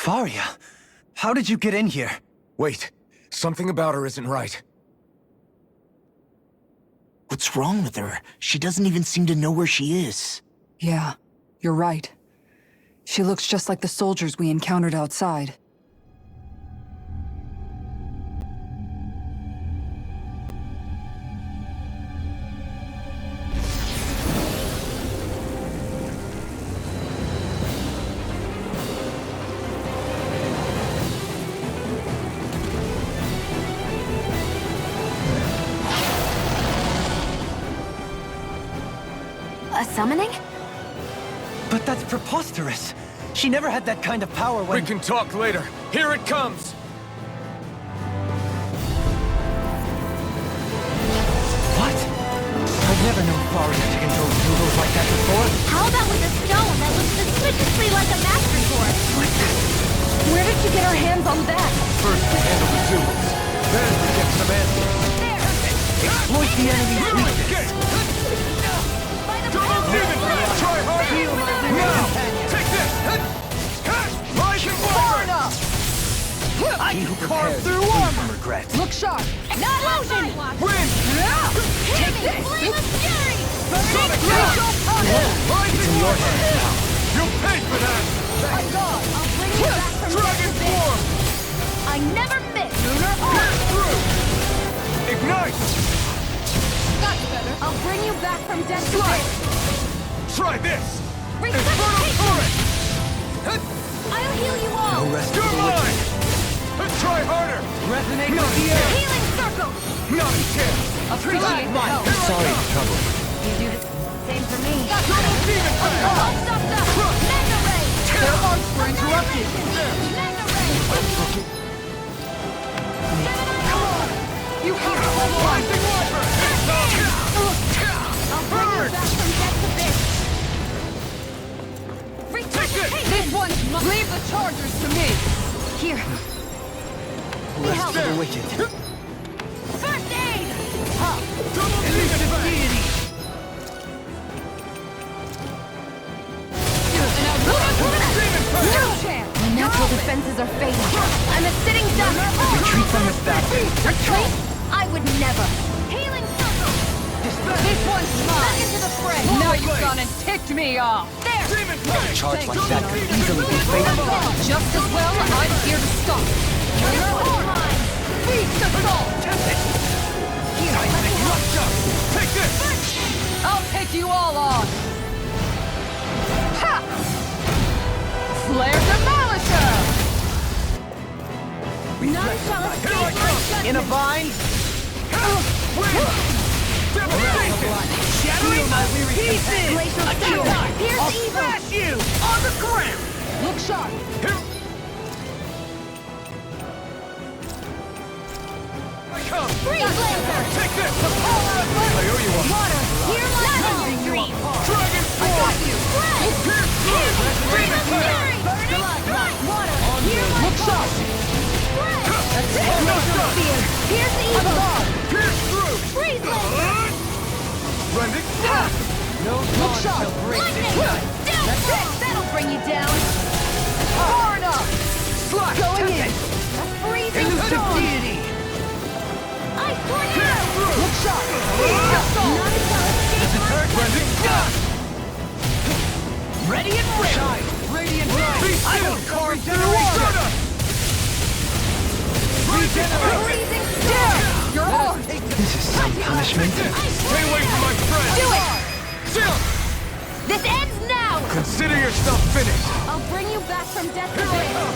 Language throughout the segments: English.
Faria, how did you get in here? Wait, something about her isn't right. What's wrong with her? She doesn't even seem to know where she is. Yeah, you're right. She looks just like the soldiers we encountered outside. A summoning? But that's preposterous. She never had that kind of power when... We can talk later. Here it comes! What? I've never known Faria to control noodles like that before. How about with a stone that looks suspiciously like a master sword? What the... Where did she get her hands on that? First we handle the duels, then we get some answers. There! Exploit the enemy's weakness. By the Double power demon of blade! love! Try hard! Feel my Now! companion. Take this! Rise and Far wyvern! enough! He who carve prepares through is free armor. from regret. Look sharp! Explosion! Win! Take this! Flame of fury! Sonic Glacial Blast! punch! Rise It's and in your wyvern! hands now. You'll pay for that! I'm gone! I'll bring you back from Dragon death to form! this. I never miss! Pierce through! Ignite! That's better! I'll bring you back from death to Strike! this. Try this! Infernal Resuscitation! Torrent! I'll heal you all! No rest You're for the mine! wicked. Try harder! Resonate Not with the yet. air. Healing circle! Not a chance! Appreciate the help! Sorry to trouble you. You do the same for me. Double demon blade! I'll stop the Mega Ray! Their arms were interrupted! Mega Ray! You have to level up! Rising wyvern! I'll bring you back from death to this. Resuscitation! This one, leave the chargers to me! Here. Rest help. for the wicked. First aid! Double demon blade! Demon blade! No chance! My natural defenses are fading. I'm a sitting duck! Retreat from this battle. Retreat? I would never. Healing circle! This one's Back mine! into the fray! Now you've gone and ticked me off! There! Demon blade! Charge like that could easily be fatal. Just as well, I'm here to stop! This one's mine! Beast assault! Here, let me help. Take this! I'll take you all on! Ha! Flare Demolisher! None shall escape Here I my come. judgment! In a bind? Devastation! Shattering my pieces! Glacial Samurai! Pierce evil! you on the ground! Look sharp! I come! Freeze Lancer! Take this! The power of I owe you one! Water! Hear my soul! Dragon I got form! you! Pierce through! Stream of Demon blade! fury! Burning strike! Water! Hear my Look sharp! No shot! Fear! Pierce evil! Pierce through! Freeze Lancer! Rending! No Look dawn sharp! shall break Lightning! this night. That's it! That'll bring you down! Hard up! Slash! Going in! A freezing Elusive storm! deity! Ice tornado! Look sharp! None shall escape my Rending! Ready and ready! Shine! Radiant light! Be I still! will carve through Regeneration! water! Regeneration! freezing storm! You're on! This is some punishment. Stay away from my friend! Do it! Still! This ends now! Consider yourself finished! I'll bring you back from death to Here I this! come!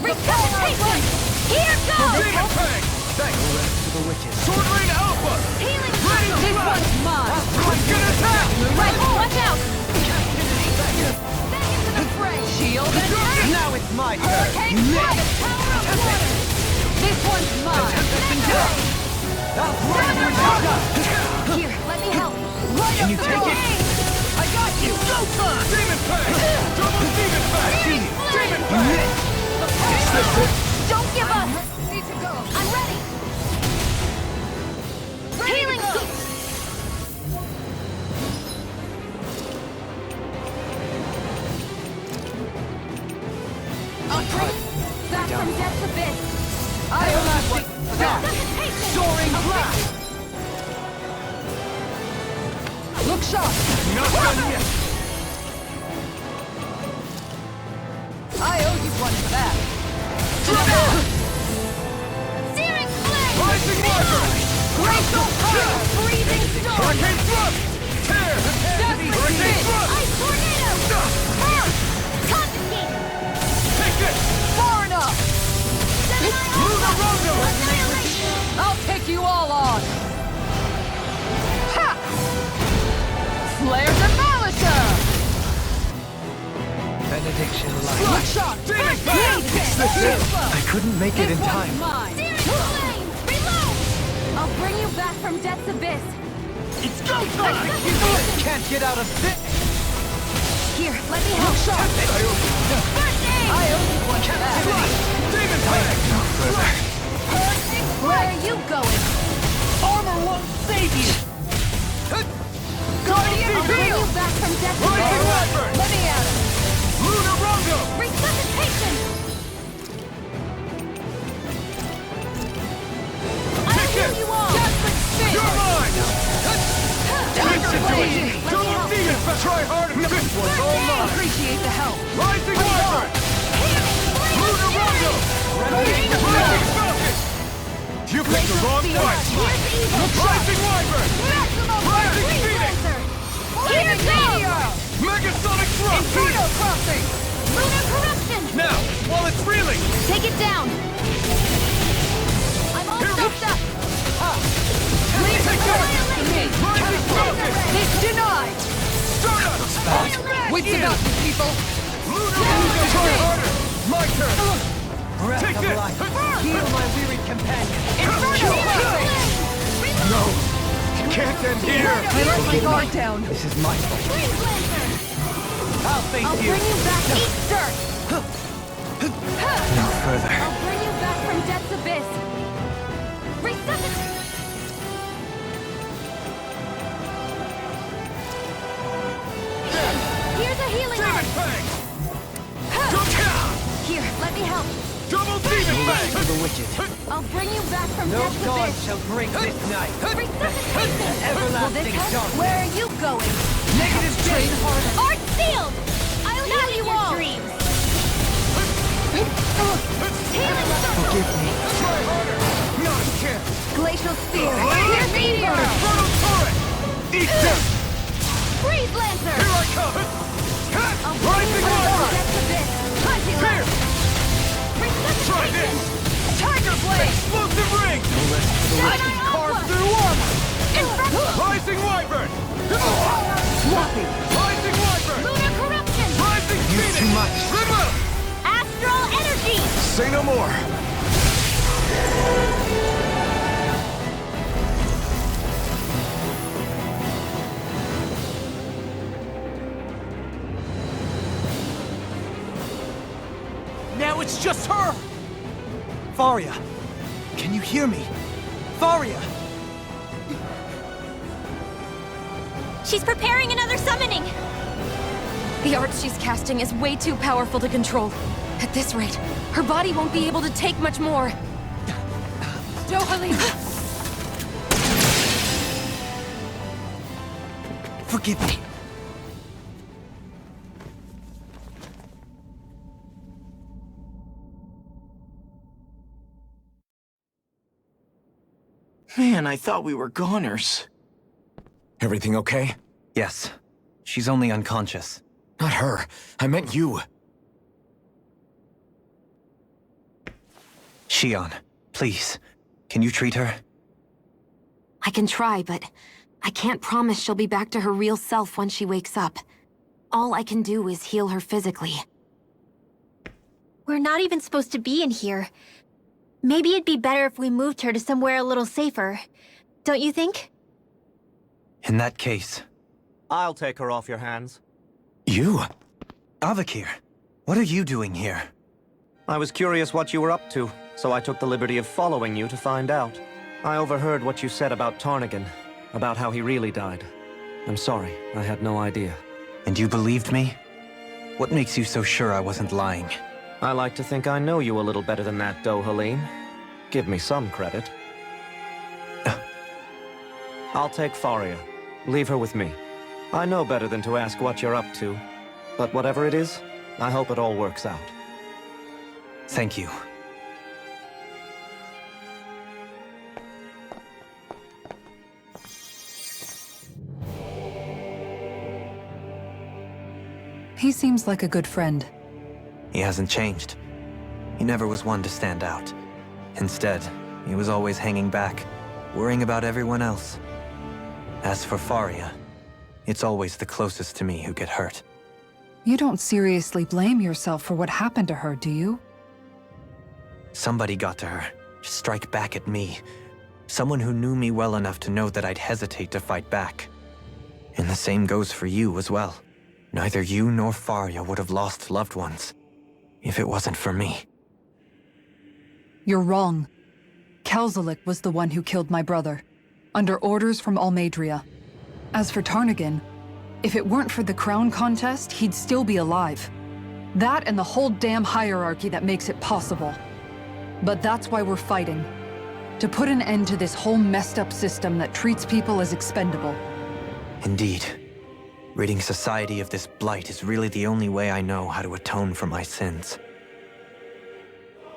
Resuscitation! Here goes! Demon Fang! Thanks! Rest for the wicked. Sword Rain Alpha! Healing Ready circle! This one's mine! Quick attack! Right, watch out! Back into the fray! Shield and ice! Now it's my turn. Hurricane strike! Power of water! This one's mine! I'll throw you down. Here, let me help! Can you take it? I got you. Go time. Demon Fang! Double Demon Fang! Demon Fang! Don't give up! Need to go! I'm ready! Healing circle! Hook shot! Not done yet! I owe you one for that. Searing flame! Rising Wyvern! Glacial fire! Freezing storm! Hurricane Thrust! Tear! Hurricane Thrust! Ice tornado! Burn! Confiscate! Take it! Far enough! Lunar Rondo! Annihilation! I'll take you all on! Ha! Slayer Demolisher! Benediction light. Hook shot! Demon First Fire! aid! This is it. I couldn't make it in This time. one's mine! Searing flame! Reload! I'll bring you back from death's abyss. It's go time! Can't get out of this. Here, let me help. Hook shot! First aid! I owe you one for that. Demon Fang! No further. Where are you going? Armor won't save you. Guardian I'll bring Field! you back from death's Rising abyss. Wyvern! Let me at it! Lunar Rondo! Resuscitation! I'll Take heal it! you all! Desperate spin! You're mine! Tiger Blade! Don't need it! Try harder! This one's all mine! Appreciate the help! Rising Wyvern! Lunar Rondo! Rising Falcon! You picked the wrong fight! Rising Wyvern! Rising Phoenix! Here Meteor! Megasonic Thrust! Inferno Crossing! Lunar corruption! Now, while it's reeling! Take it down! I'm all soaked up! Leave the Take torch to me! Rising Falcon! It's denied! Stardust! We've got you, people! Lunar Rondo! Try harder! My turn! Breath Take of this! life. Heal my wearied companion. Inferno Crossing! No! It can't end here! I let my guard down! This is my fault. Freeze Lancer! I'll face I'll you. bring you back. Eat dirt! No further. I'll bring you back from death's abyss. Resuscitate! Here's a healing Demon arm. Fang! Go-down! Here, let me help. Double Demon Fang! To the wicked. I'll bring you back from No death's dawn abyss. shall break this night. Resuscitation! Will this Everlasting help? dark. Where are you going? Negative train harder. Art sealed! I'll heal you all! Dreams. Healing circle! Forgive me. Try harder! Not a chance! Glacial Spear! Here, Meteor! Inferno Torrent! Eat this! Freeze Lancer! Here I come! I'll bring you Rising back from Wyvern! death's abyss. Hunting Here! Try Resuscitation! this! Tiger Blade! Explosive ring! I can carve through armor! Rising Wyvern! Sloppy! Rising Wyvern! Lunar corruption! Rising Use Phoenix! too much. Remove! Astral energy! Say no more! Now it's just her! Faria! Can you hear me? Faria! She's preparing another summoning! The art she's casting is way too powerful to control. At this rate, her body won't be able to take much more. Dohalim! Forgive me. Man, I thought we were goners. Everything okay? Yes. She's only unconscious. Not her. I meant you. Shion, please. Can you treat her? I can try, but I can't promise she'll be back to her real self when she wakes up. All I can do is heal her physically. We're not even supposed to be in here. Maybe it'd be better if we moved her to somewhere a little safer. Don't you think? In that case... I'll take her off your hands. You? Avakir, what are you doing here? I was curious what you were up to, so I took the liberty of following you to find out. I overheard what you said about Tarnigan, about how he really died. I'm sorry, I had no idea. And you believed me? What makes you so sure I wasn't lying? I like to think I know you a little better than that, Dohalim. Give me some credit. I'll take Faria. Leave her with me. I know better than to ask what you're up to. But whatever it is, I hope it all works out. Thank you. He seems like a good friend. He hasn't changed. He never was one to stand out. Instead, he was always hanging back, worrying about everyone else. As for Faria, it's always the closest to me who get hurt. You don't seriously blame yourself for what happened to her, do you? Somebody got to her, to strike back at me. Someone who knew me well enough to know that I'd hesitate to fight back. And the same goes for you as well. Neither you nor Faria would have lost loved ones if it wasn't for me. You're wrong. Kelzelik was the one who killed my brother, under orders from Almadria. As for Tarnagin, if it weren't for the crown contest, he'd still be alive. That and the whole damn hierarchy that makes it possible. But that's why we're fighting. To put an end to this whole messed up system that treats people as expendable. Indeed. Ridding society of this blight is really the only way I know how to atone for my sins.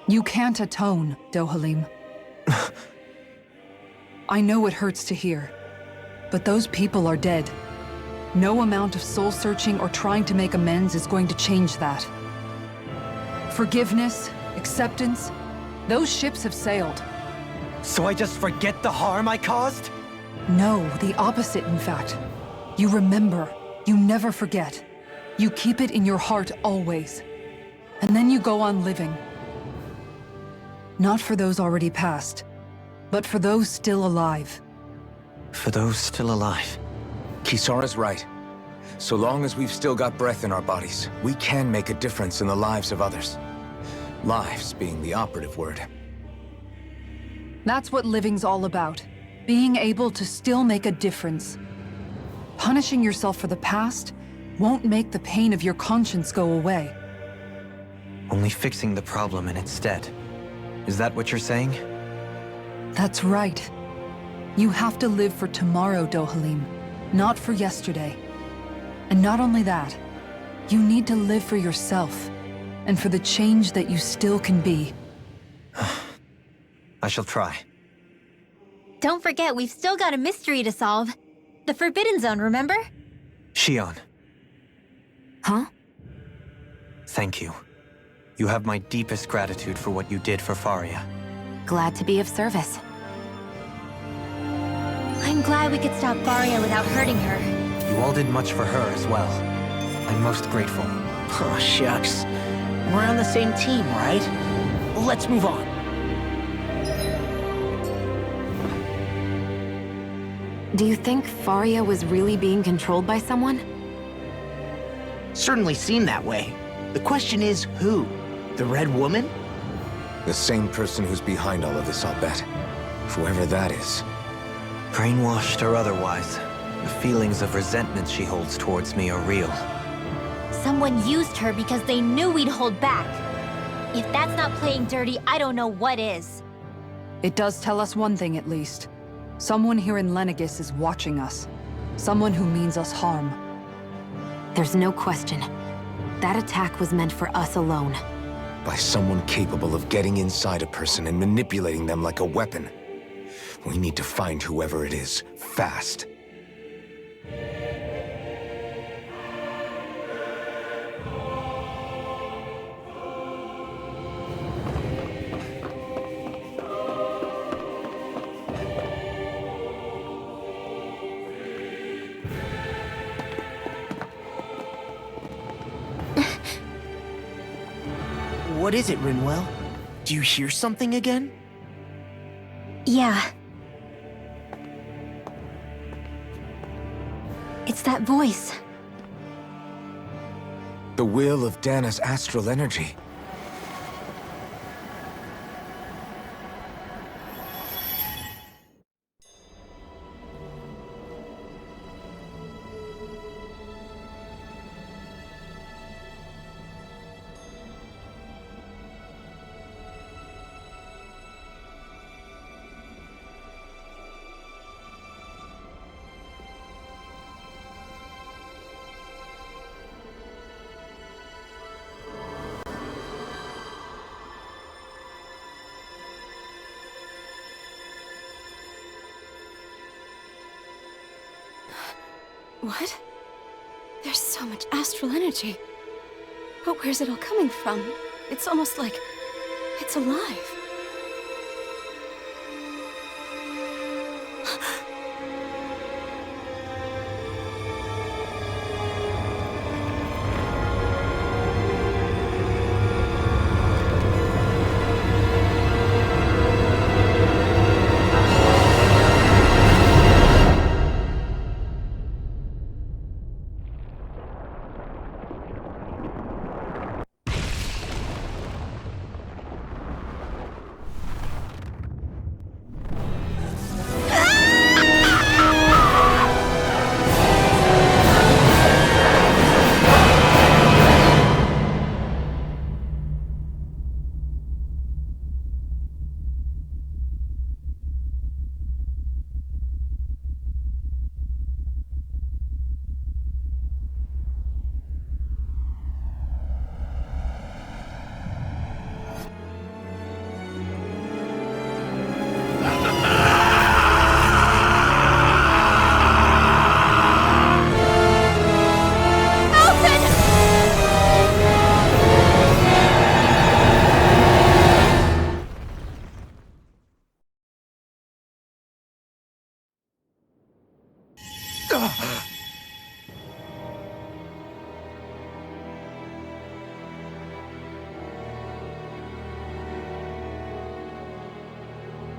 You can't atone, Dohalim. I know it hurts to hear, but those people are dead. No amount of soul-searching or trying to make amends is going to change that. Forgiveness, acceptance, those ships have sailed. So I just forget the harm I caused? No, the opposite, in fact. You remember. You never forget. You keep it in your heart always. And then you go on living. Not for those already past, but for those still alive. For those still alive. Kisara's right. So long as we've still got breath in our bodies, we can make a difference in the lives of others. Lives being the operative word. That's what living's all about. Being able to still make a difference. Punishing yourself for the past won't make the pain of your conscience go away. Only fixing the problem in its stead. Is that what you're saying? That's right. You have to live for tomorrow, Dohalim, not for yesterday. And not only that, you need to live for yourself, and for the change that you still can be. I shall try. Don't forget, we've still got a mystery to solve. The Forbidden Zone, remember? Shion, Huh? thank you. You have my deepest gratitude for what you did for Faria. Glad to be of service. I'm glad we could stop Faria without hurting her. You all did much for her as well. I'm most grateful. Oh, shucks. We're on the same team, right? Let's move on. Do you think Faria was really being controlled by someone? Certainly seemed that way. The question is, who? The Red Woman? The same person who's behind all of this, I'll bet. Whoever that is. Brainwashed or otherwise, the feelings of resentment she holds towards me are real. Someone used her because they knew we'd hold back. If that's not playing dirty, I don't know what is. It does tell us one thing at least. Someone here in Lenegis is watching us. Someone who means us harm. There's no question. That attack was meant for us alone. By someone capable of getting inside a person and manipulating them like a weapon. We need to find whoever it is, fast. What is it, Rinwell? Do you hear something again? Yeah. It's that voice. The will of Dana's astral energy. What? There's so much astral energy. But where's it all coming from? It's almost like it's alive.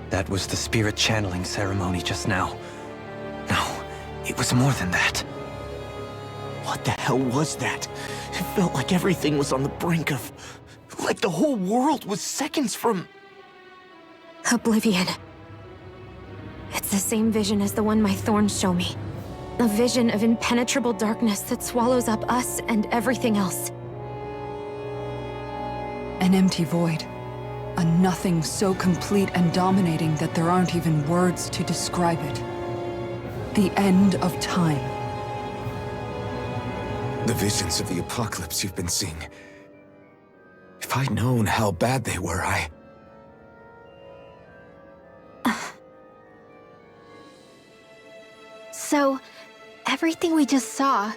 That was the spirit channeling ceremony just now. No, it was more than that. What the hell was that? It felt like everything was on the brink of... like the whole world was seconds from... Oblivion. It's the same vision as the one my thorns show me. A vision of impenetrable darkness that swallows up us and everything else. An empty void. A nothing so complete and dominating that there aren't even words to describe it. The end of time. The visions of the apocalypse you've been seeing. If I'd known how bad they were, So, everything we just saw,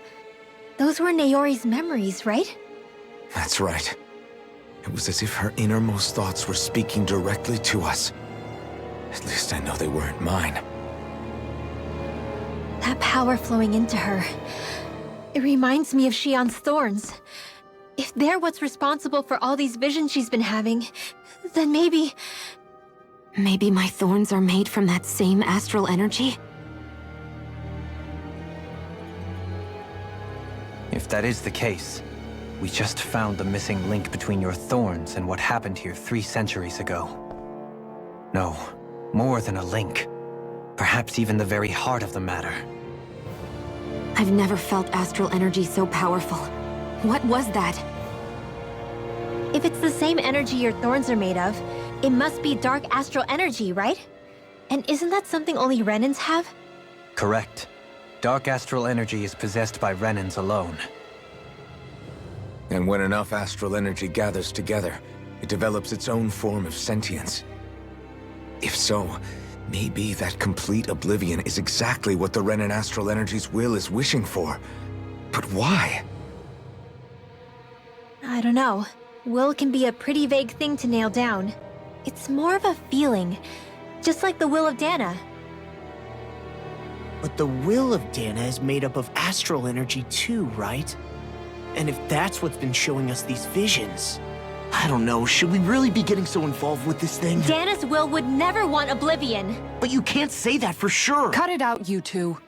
those were Naori's memories, right? That's right. It was as if her innermost thoughts were speaking directly to us. At least I know they weren't mine. That power flowing into her, it reminds me of Shion's thorns. If they're what's responsible for all these visions she's been having, then maybe... Maybe my thorns are made from that same astral energy? If that is the case, we just found the missing link between your thorns and what happened here 3 centuries ago. No, more than a link. Perhaps even the very heart of the matter. I've never felt astral energy so powerful. What was that? If it's the same energy your thorns are made of, it must be dark astral energy, right? And isn't that something only Renans have? Correct. Dark astral energy is possessed by Renans alone. And when enough astral energy gathers together, it develops its own form of sentience. If so, maybe that complete oblivion is exactly what the Renan astral energy's will is wishing for. But why? I don't know. Will can be a pretty vague thing to nail down. It's more of a feeling, just like the will of Dana. But the will of Dana is made up of astral energy too, right? And if that's what's been showing us these visions... I don't know, should we really be getting so involved with this thing? Dana's will would never want oblivion. But you can't say that for sure! Cut it out, you two.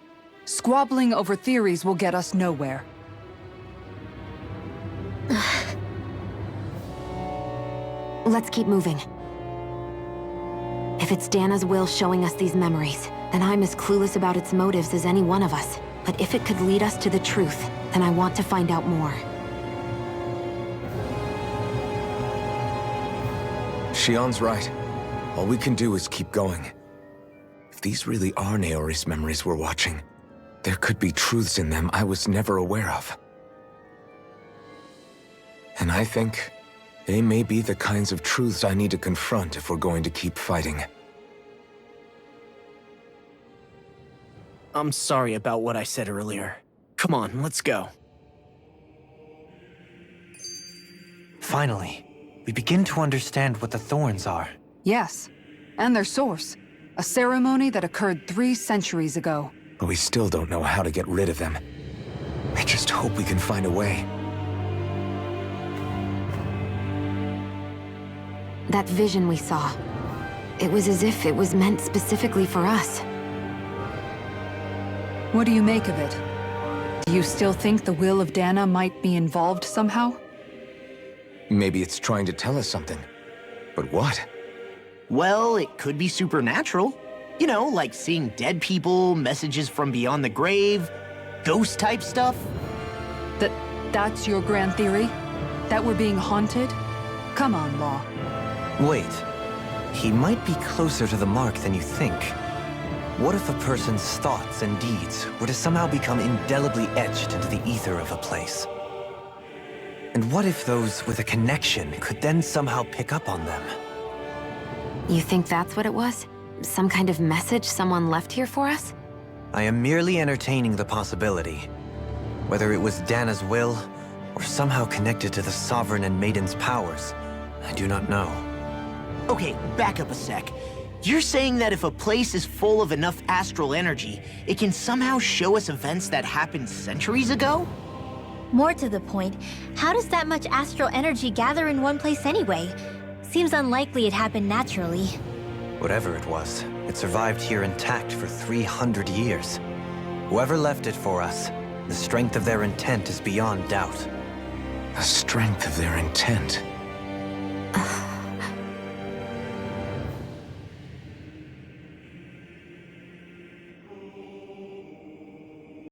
Squabbling over theories will get us nowhere. Let's keep moving. If it's Dana's will showing us these memories, then I'm as clueless about its motives as any one of us. But if it could lead us to the truth, then I want to find out more. Shion's right. All we can do is keep going. If these really are Naori's memories we're watching, there could be truths in them I was never aware of. And I think they may be the kinds of truths I need to confront if we're going to keep fighting. I'm sorry about what I said earlier. Come on, let's go. Finally, we begin to understand what the thorns are. Yes, and their source. A ceremony that occurred 3 centuries ago. But we still don't know how to get rid of them. I just hope we can find a way. That vision we saw. It was as if it was meant specifically for us. What do you make of it? Do you still think the will of Dana might be involved somehow? Maybe it's trying to tell us something. But what? Well, it could be supernatural. You know, like seeing dead people, messages from beyond the grave, ghost-type stuff. That's your grand theory? That we're being haunted? Come on, Law. Wait. He might be closer to the mark than you think. What if a person's thoughts and deeds were to somehow become indelibly etched into the ether of a place? And what if those with a connection could then somehow pick up on them? You think that's what it was? Some kind of message someone left here for us? I am merely entertaining the possibility. Whether it was Dana's will, or somehow connected to the Sovereign and Maiden's powers, I do not know. Okay, back up a sec. You're saying that if a place is full of enough astral energy, it can somehow show us events that happened centuries ago? More to the point, how does that much astral energy gather in one place anyway? Seems unlikely it happened naturally. Whatever it was, it survived here intact for 300 years. Whoever left it for us, the strength of their intent is beyond doubt. The strength of their intent.